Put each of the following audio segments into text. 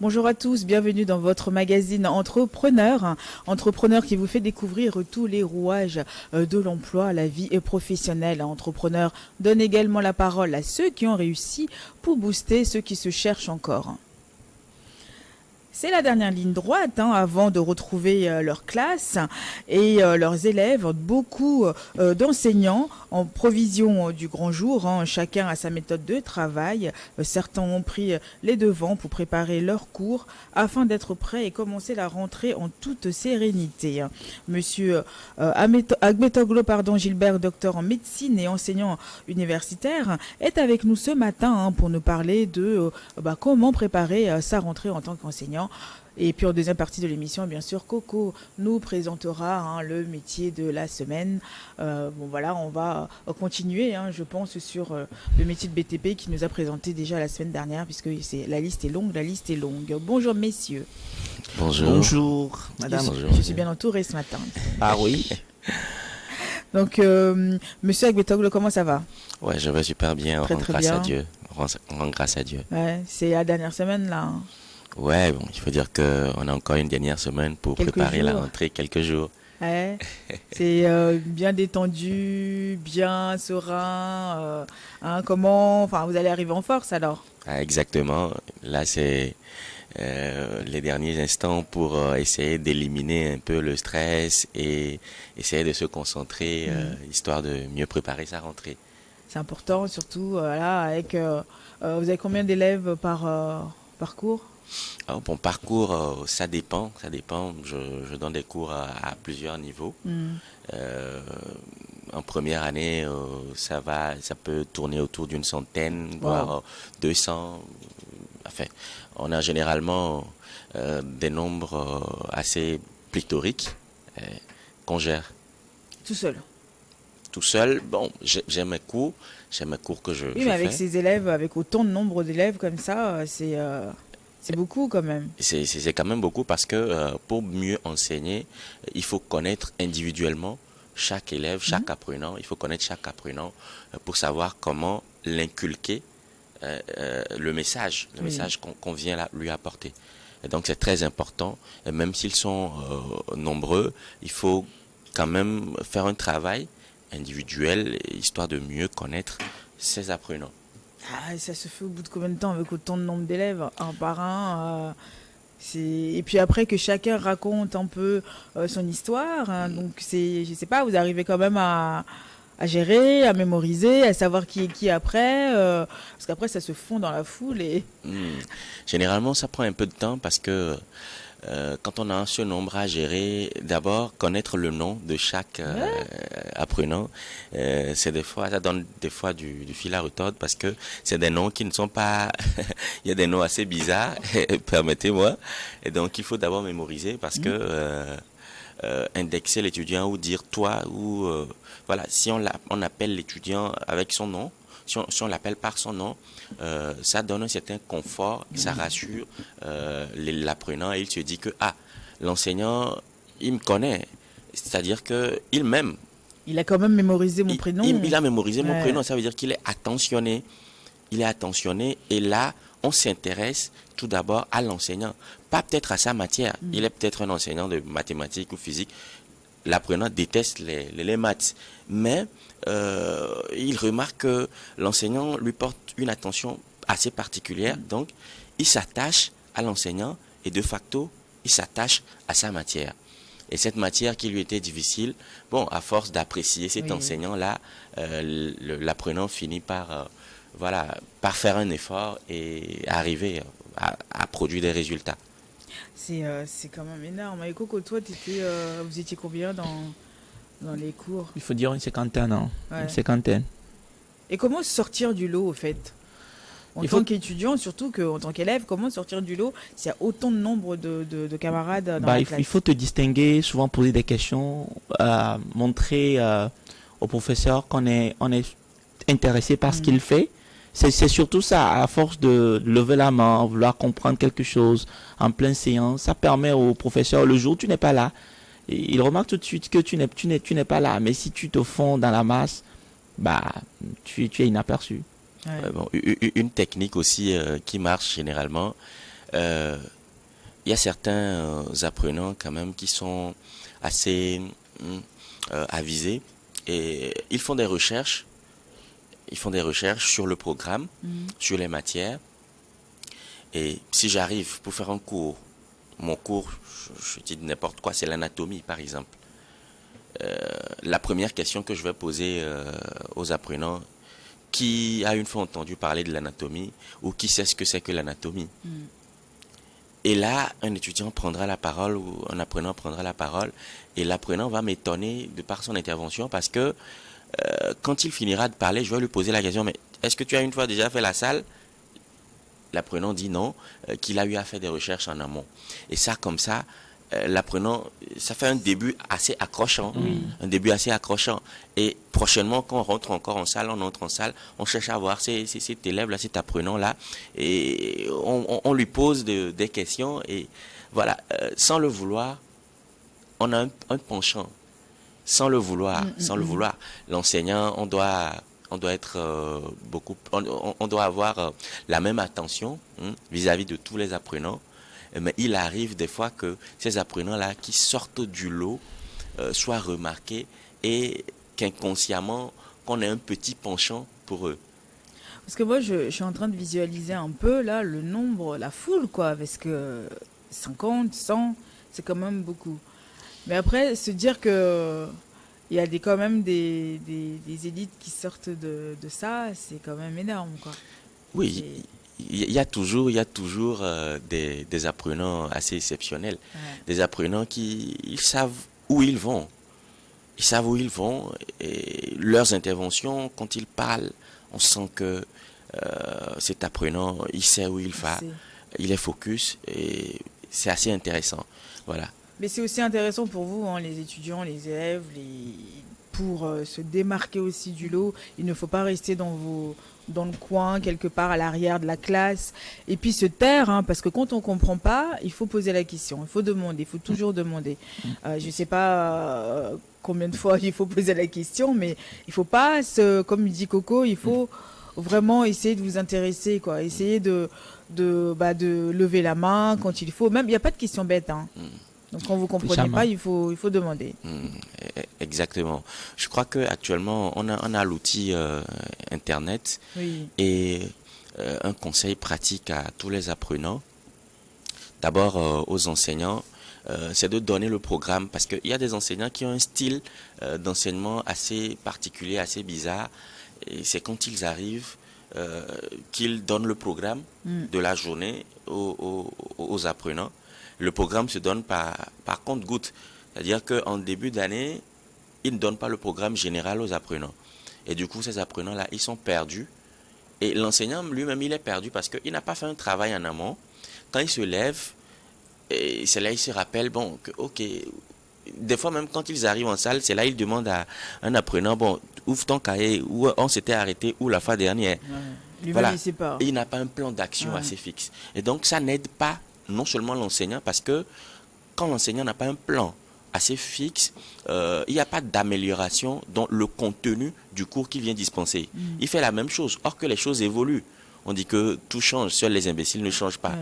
Bonjour à tous, bienvenue dans votre magazine Entrepreneur. Entrepreneur qui vous fait découvrir tous les rouages de l'emploi, la vie professionnelle. Entrepreneur donne également la parole à ceux qui ont réussi pour booster ceux qui se cherchent encore. C'est la dernière ligne droite avant de retrouver leur classe et leurs élèves. Beaucoup d'enseignants en provision du grand jour. Chacun a sa méthode de travail. Certains ont pris les devants pour préparer leurs cours afin d'être prêts et commencer la rentrée en toute sérénité. Monsieur Agbetoglo Gilbert, docteur en médecine et enseignant universitaire, est avec nous ce matin pour nous parler de comment préparer sa rentrée en tant qu'enseignant. Et puis en deuxième partie de l'émission, bien sûr, Coco nous présentera le métier de la semaine. On va continuer, je pense, sur le métier de BTP qui nous a présenté déjà la semaine dernière, puisque la liste est longue. Bonjour messieurs. Bonjour madame. Je suis bien entourée ce matin. Ah oui. Donc, monsieur Agbetoglo, comment ça va? Ouais, je vais super bien, très grâce bien. à Dieu. Rends grâce à Dieu. Ouais, c'est la dernière semaine là. Ouais, bon, il faut dire qu'on a encore une dernière semaine pour préparer la rentrée, quelques jours. Ouais, c'est bien détendu, bien serein. Vous allez arriver en force alors? Ah, exactement. Là, c'est les derniers instants pour essayer d'éliminer un peu le stress et essayer de se concentrer, histoire de mieux préparer sa rentrée. C'est important, surtout avec. Vous avez combien d'élèves par cours? Bon, parcours, ça dépend. Je donne des cours à plusieurs niveaux. En première année, ça peut tourner autour d'une centaine, voire 200. Enfin, on a généralement des nombres assez pléthoriques qu'on gère. Tout seul? Tout seul, bon, j'ai mes cours que je Oui, mais avec fais. ces élèves, avec autant de nombre d'élèves comme ça, c'est beaucoup quand même. C'est quand même beaucoup parce que pour mieux enseigner, il faut connaître individuellement chaque élève, chaque apprenant. Il faut connaître chaque apprenant pour savoir comment l'inculquer, le message qu'on vient lui apporter. Et donc c'est très important. Et même s'ils sont nombreux, il faut quand même faire un travail individuel, histoire de mieux connaître ses apprenants. Ah, ça se fait au bout de combien de temps avec autant de nombre d'élèves, un par un Et puis après que chacun raconte un peu son histoire, donc je sais pas, vous arrivez quand même à gérer, à mémoriser, à savoir qui est qui après, parce qu'après ça se fond dans la foule et... Généralement ça prend un peu de temps parce que quand on a ce nombre à gérer, d'abord connaître le nom de chaque apprenant, ça donne des fois du fil à retordre parce que c'est des noms qui ne sont pas, il y a des noms assez bizarres, permettez-moi, et donc il faut d'abord mémoriser parce que indexer l'étudiant ou dire toi ou si on appelle l'étudiant avec son nom. Si on l'appelle par son nom, ça donne un certain confort, ça rassure l'apprenant et il se dit que l'enseignant, il me connaît, c'est-à-dire que il m'aime. Il a quand même mémorisé mon prénom. Il a mémorisé mon prénom, ça veut dire qu'il est attentionné. Et là, on s'intéresse tout d'abord à l'enseignant, pas peut-être à sa matière. Il est peut-être un enseignant de mathématiques ou physique. L'apprenant déteste les maths, mais il remarque que l'enseignant lui porte une attention assez particulière, donc il s'attache à l'enseignant et de facto, il s'attache à sa matière. Et cette matière qui lui était difficile, à force d'apprécier cet enseignant-là, l'apprenant finit par faire un effort et arriver à produire des résultats. C'est quand même énorme. Et Coco, toi, vous étiez combien dans les cours? Il faut dire une cinquantaine. Ouais. Une cinquantaine. Et comment sortir du lot, au fait? En tant qu'étudiant, surtout qu'en tant qu'élève, comment sortir du lot s'il y a autant de nombre de camarades dans la classe? Il faut te distinguer, souvent poser des questions, montrer au professeur qu'on est intéressé par ce qu'il fait. C'est surtout ça, à force de lever la main, vouloir comprendre quelque chose en pleine séance, ça permet au professeur, le jour où tu n'es pas là, il remarque tout de suite que tu n'es pas là, mais si tu te fonds dans la masse, tu es inaperçu. Ouais. Une technique aussi qui marche généralement, il y a certains apprenants quand même qui sont assez avisés et ils font des recherches. Ils font des recherches sur le programme, sur les matières. Et si j'arrive pour faire un cours, mon cours, je dis n'importe quoi, c'est l'anatomie par exemple. La première question que je vais poser aux apprenants, qui a une fois entendu parler de l'anatomie ou qui sait ce que c'est que l'anatomie? Et là, un étudiant prendra la parole ou un apprenant prendra la parole et l'apprenant va m'étonner de par son intervention parce que quand il finira de parler, je vais lui poser la question, mais est-ce que tu as une fois déjà fait la salle? L'apprenant dit non, qu'il a eu à faire des recherches en amont. Et ça, comme ça, l'apprenant, ça fait un début assez accrochant. Un début assez accrochant. Et prochainement, quand on rentre encore en salle, on entre en salle, on cherche à voir cet élève-là, cet apprenant-là, et on lui pose des questions. Et voilà, sans le vouloir, on a un penchant. Sans le vouloir, l'enseignant, on doit être on doit avoir la même attention vis-à-vis de tous les apprenants. Mais il arrive des fois que ces apprenants-là qui sortent du lot soient remarqués et qu'inconsciemment, qu'on ait un petit penchant pour eux. Parce que moi, je suis en train de visualiser un peu, là, le nombre, la foule, quoi, parce que 50, 100, c'est quand même beaucoup. Mais après, se dire que il y a quand même des élites qui sortent de ça, c'est quand même énorme, quoi. Oui, il y a toujours des apprenants assez exceptionnels. Ouais. Des apprenants qui ils savent où ils vont. Ils savent où ils vont et leurs interventions, quand ils parlent, on sent que cet apprenant, il sait où il va, il est focus et c'est assez intéressant. Voilà. Mais c'est aussi intéressant pour vous, hein, les étudiants, les élèves, pour se démarquer aussi du lot. Il ne faut pas rester dans le coin, quelque part à l'arrière de la classe, et puis se taire, hein, parce que quand on comprend pas, il faut poser la question, il faut demander, il faut toujours demander. Je sais pas combien de fois il faut poser la question, mais il faut pas, comme dit Coco, il faut vraiment essayer de vous intéresser, quoi. Essayer de lever la main quand il faut. Même, il n'y a pas de question bête, hein. Donc quand vous comprenez pas, il faut demander. Exactement. Je crois que actuellement on a l'outil internet et un conseil pratique à tous les apprenants. D'abord aux enseignants, c'est de donner le programme parce qu'il y a des enseignants qui ont un style d'enseignement assez particulier, assez bizarre. Et c'est quand ils arrivent qu'ils donnent le programme de la journée aux apprenants. Le programme se donne par compte-gouttes. C'est-à-dire qu'en début d'année, ils ne donnent pas le programme général aux apprenants. Et du coup, ces apprenants-là, ils sont perdus. Et l'enseignant lui-même, il est perdu parce qu'il n'a pas fait un travail en amont. Quand il se lève, et c'est là il se rappelle, bon, ok. Des fois, même quand ils arrivent en salle, c'est là ils demandent à un apprenant, bon, ouvre ton cahier, où on s'était arrêté, où la fois dernière. Voilà. Et il n'a pas un plan d'action assez fixe. Et donc, ça n'aide pas non seulement l'enseignant, parce que quand l'enseignant n'a pas un plan assez fixe, il n'y a pas d'amélioration dans le contenu du cours qu'il vient dispenser. Il fait la même chose, or que les choses évoluent. On dit que tout change, seuls les imbéciles ne changent pas.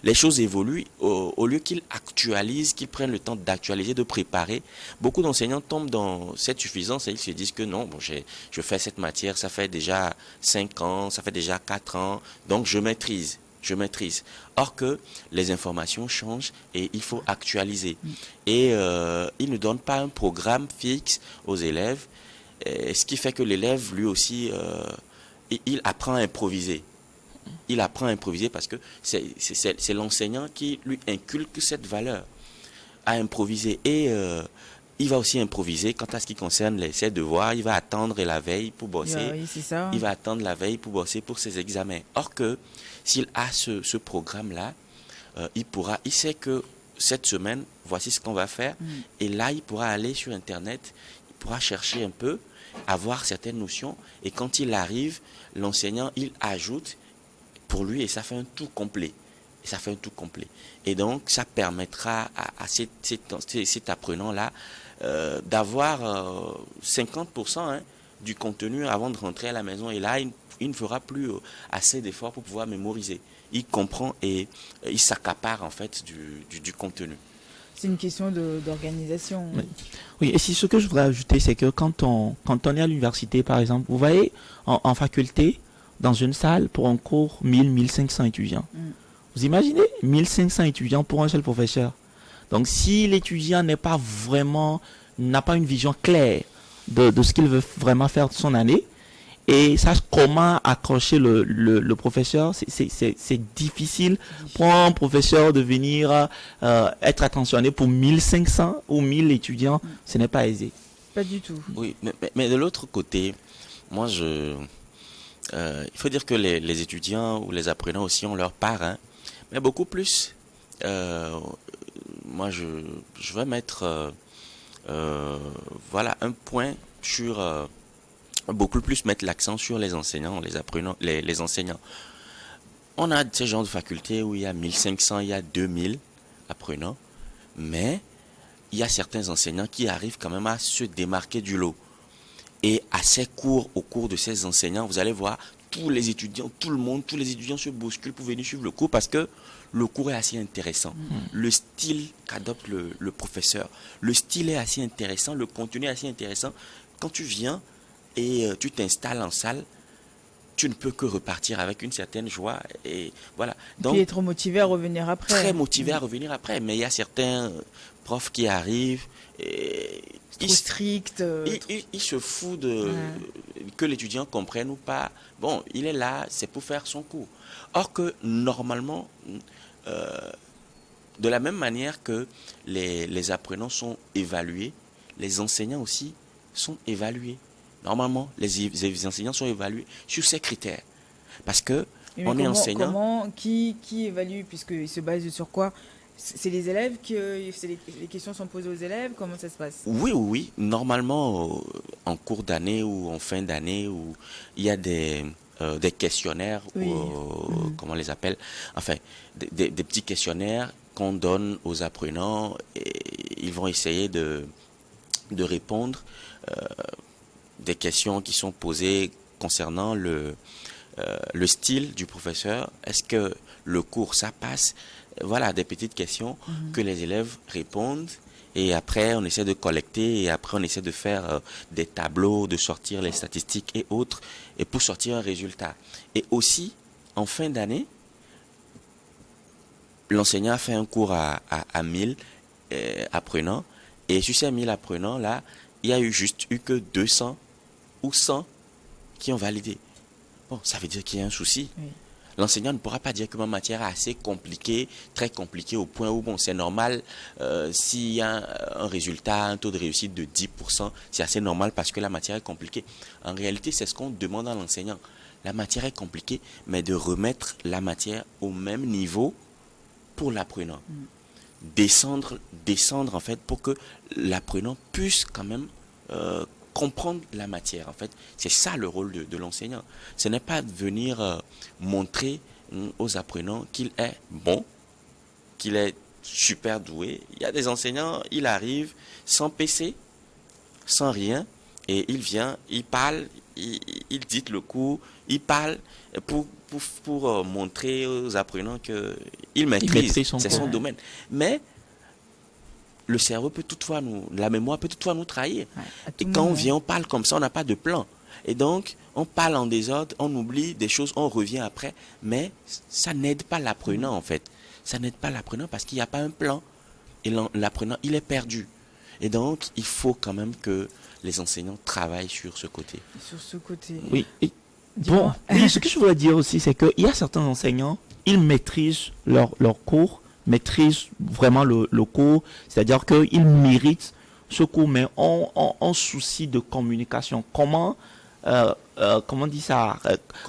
Les choses évoluent, au lieu qu'ils actualisent, qu'ils prennent le temps d'actualiser, de préparer. Beaucoup d'enseignants tombent dans cette suffisance et ils se disent que non, bon, je fais cette matière, ça fait déjà 5 ans, ça fait déjà 4 ans, donc je maîtrise. Or que les informations changent et il faut actualiser. Et il ne donne pas un programme fixe aux élèves, ce qui fait que l'élève, lui aussi, il apprend à improviser. Il apprend à improviser parce que c'est l'enseignant qui lui inculque cette valeur à improviser. Et il va aussi improviser quant à ce qui concerne ses devoirs. Il va attendre la veille pour bosser. Oui, c'est ça. Il va attendre la veille pour bosser pour ses examens. Or que s'il a ce programme-là, il sait que cette semaine, voici ce qu'on va faire. Et là, il pourra aller sur Internet, il pourra chercher un peu, avoir certaines notions. Et quand il arrive, l'enseignant, il ajoute pour lui et ça fait un tout complet. Et donc, ça permettra à cet apprenant-là d'avoir 50% du contenu avant de rentrer à la maison. Et là, il ne fera plus assez d'efforts pour pouvoir mémoriser. il comprend et il s'accapare en fait du contenu. C'est une question d'organisation. Oui. Oui, et si ce que je voudrais ajouter, c'est que quand on est à l'université, par exemple, vous voyez, en faculté, dans une salle, pour un cours, 1500 étudiants. Vous imaginez 1500 étudiants pour un seul professeur. Donc, si l'étudiant n'a pas une vision claire de ce qu'il veut vraiment faire de son année, et sache comment accrocher le professeur, c'est difficile pour un professeur de venir être attentionné pour 1500 ou 1000 étudiants. Ce n'est pas aisé. Pas du tout. Oui, mais de l'autre côté, moi, il faut dire que les étudiants ou les apprenants aussi ont leur part, hein, mais beaucoup plus. Moi, je vais mettre voilà, un point sur... beaucoup plus mettre l'accent sur les enseignants, les apprenants, les enseignants. On a ces genres de facultés où il y a 1500, il y a 2000 apprenants, mais il y a certains enseignants qui arrivent quand même à se démarquer du lot. Et à ces cours, au cours de ces enseignants, vous allez voir tous les étudiants, tout le monde, tous les étudiants se bousculent pour venir suivre le cours parce que le cours est assez intéressant. Le style qu'adopte le professeur, le style est assez intéressant, le contenu est assez intéressant. Quand tu viens et tu t'installes en salle, tu ne peux que repartir avec une certaine joie. Et voilà. Donc, puis être motivé à revenir après. Très motivé à revenir après. Mais il y a certains profs qui arrivent et trop strict. Il se fout que l'étudiant comprenne ou pas. Bon, il est là, c'est pour faire son cours. Or que normalement, de la même manière que les apprenants sont évalués, les enseignants aussi sont évalués. Normalement, les enseignants sont évalués sur ces critères. Parce que on est enseignant. Qui évalue, puisqu'il se base sur quoi? C'est les élèves les questions sont posées aux élèves? Comment ça se passe? Oui. Normalement, en cours d'année ou en fin d'année, où il y a des questionnaires, oui. Comment on les appelle? Enfin, des petits questionnaires qu'on donne aux apprenants et ils vont essayer de répondre des questions qui sont posées concernant le style du professeur. Est-ce que le cours, ça passe? Voilà, des petites questions que les élèves répondent. Et après, on essaie de collecter et après, on essaie de faire des tableaux, de sortir les statistiques et autres, et pour sortir un résultat. Et aussi, en fin d'année, l'enseignant a fait un cours à 1000 apprenants. Et sur ces 1000 apprenants-là, il y a juste eu que 200 ou 100 qui ont validé. Bon, ça veut dire qu'il y a un souci. Oui. L'enseignant ne pourra pas dire que ma matière est assez compliquée, très compliquée au point où, bon, c'est normal, s'il y a un résultat, un taux de réussite de 10%, c'est assez normal parce que la matière est compliquée. En réalité, c'est ce qu'on demande à l'enseignant. La matière est compliquée, mais de remettre la matière au même niveau pour l'apprenant. Descendre en fait pour que l'apprenant puisse quand même comprendre la matière. En fait, c'est ça le rôle de l'enseignant. Ce n'est pas de venir montrer aux apprenants qu'il est bon, qu'il est super doué. Il y a des enseignants, il arrive sans PC, sans rien, et il vient, il parle, il dit le cours, il parle pour montrer aux apprenants qu'il maîtrise, c'est son domaine. Mais le cerveau peut toutefois la mémoire peut toutefois nous trahir. Ouais, et quand on vient, on parle comme ça, on n'a pas de plan. Et donc, on parle en désordre, on oublie des choses, on revient après. Mais ça n'aide pas l'apprenant, en fait. Ça n'aide pas l'apprenant parce qu'il n'y a pas un plan. Et l'apprenant, il est perdu. Et donc, il faut quand même que les enseignants travaillent sur ce côté. Sur ce côté. Oui. Bon, oui, ce que je voudrais dire aussi, c'est qu'il y a certains enseignants, ils maîtrisent leur cours, maîtrisent vraiment le cours, c'est-à-dire qu'ils méritent ce cours, mais en souci de communication. Comment on dit ça,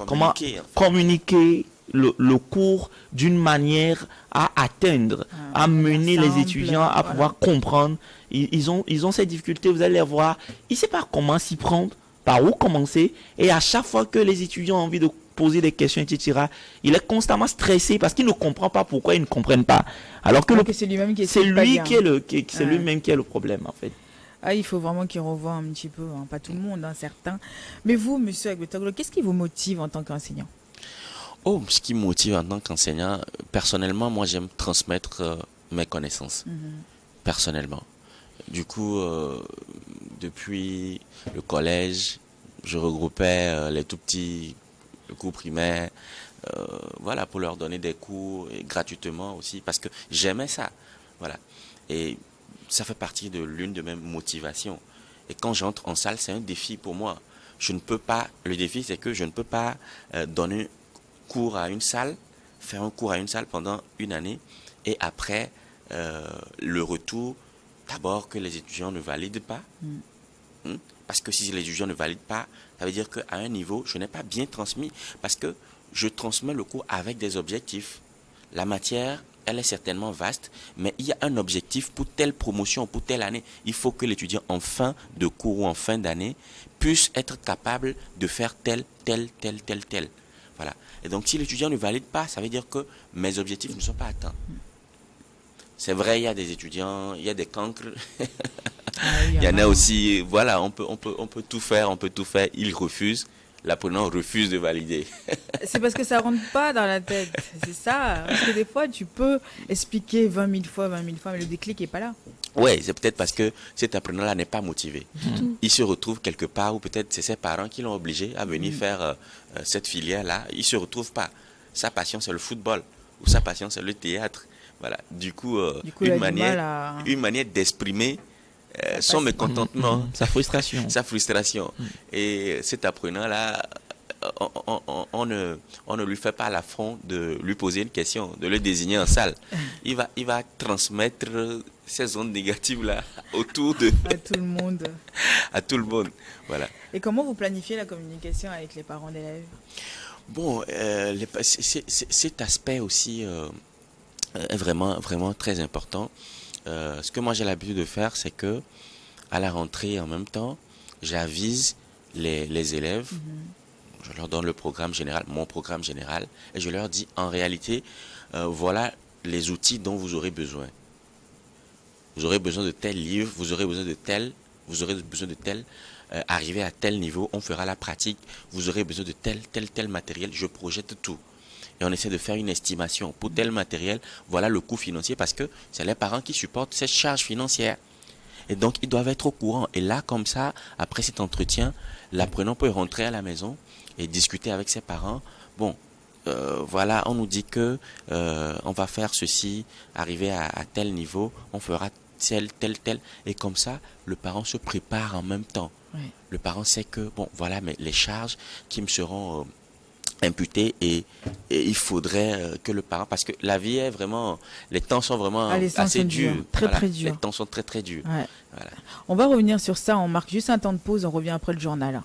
comment communiquer le cours d'une manière à atteindre, à mener les étudiants à pouvoir comprendre. Ils ont ces difficultés, vous allez les voir. Ils ne savent pas comment s'y prendre, par où commencer. Et à chaque fois que les étudiants ont envie de poser des questions, etc., il est constamment stressé parce qu'il ne comprend pas pourquoi ils ne comprennent pas. Alors que c'est lui-même qui est c'est lui-même qui est le problème, en fait. Ah, il faut vraiment qu'il revoie un petit peu, pas tout le monde, certains. Mais vous, monsieur Agbetoglo, qu'est-ce qui vous motive en tant qu'enseignant? Oh, ce qui me motive en tant qu'enseignant, personnellement, moi j'aime transmettre mes connaissances, personnellement. Du coup, depuis le collège, je regroupais les tout petits, le cours primaire, voilà, pour leur donner des cours et gratuitement aussi, parce que j'aimais ça, voilà. Et ça fait partie de l'une de mes motivations. Et quand j'entre en salle, c'est un défi pour moi. Je ne peux pas, le défi c'est que je ne peux pas donner cours à une salle, faire un cours à une salle pendant une année, et après, le retour, d'abord que les étudiants ne valident pas. Parce que si les étudiants ne valident pas, ça veut dire qu'à un niveau, je n'ai pas bien transmis. Parce que je transmets le cours avec des objectifs. La matière, elle est certainement vaste, mais il y a un objectif pour telle promotion, pour telle année. Il faut que l'étudiant en fin de cours ou en fin d'année puisse être capable de faire tel. Voilà. Et donc si l'étudiant ne valide pas, ça veut dire que mes objectifs ne sont pas atteints. C'est vrai, il y a des étudiants, il y a des cancres. Il y en a aussi, voilà, on peut tout faire, ils refusent. L'apprenant refuse de valider. C'est parce que ça rentre pas dans la tête, c'est ça. Parce que des fois, tu peux expliquer 20 000 fois, mais le déclic est pas là. Ouais, c'est peut-être parce que cet apprenant-là n'est pas motivé. Il se retrouve quelque part, ou peut-être c'est ses parents qui l'ont obligé à venir faire cette filière-là. Il se retrouve pas. Sa passion, c'est le football, ou sa passion, c'est le théâtre. Voilà. Du coup, une manière d'exprimer son mécontentement, sa frustration. Et cet apprenant-là, on ne lui fait pas l'affront de lui poser une question, de le désigner en salle. Il va transmettre ces ondes négatives-là autour de... à tout le monde. À tout le monde, voilà. Et comment vous planifiez la communication avec les parents d'élèves? Bon, cet aspect aussi est vraiment, vraiment très important. Ce que moi j'ai l'habitude de faire, c'est que à la rentrée, en même temps, j'avise les élèves. Je leur donne le programme général, mon programme général, et je leur dis en réalité, voilà les outils dont vous aurez besoin. Vous aurez besoin de tel livre, vous aurez besoin de tel, arriver à tel niveau, on fera la pratique, vous aurez besoin de tel matériel, je projette tout. Et on essaie de faire une estimation. Pour tel matériel, voilà le coût financier, parce que c'est les parents qui supportent cette charge financière. Et donc, ils doivent être au courant. Et là, comme ça, après cet entretien, l'apprenant peut rentrer à la maison et discuter avec ses parents. Bon, voilà, on nous dit que on va faire ceci, arriver à tel niveau, on fera tel. Et comme ça, le parent se prépare en même temps. Oui. Le parent sait que, bon, voilà, mais les charges qui me seront... imputé et il faudrait que le parent, parce que la vie est vraiment, les temps sont vraiment assez durs, très durs. Les temps sont très durs. Ouais. Voilà. On va revenir sur ça, on marque juste un temps de pause, on revient après le journal.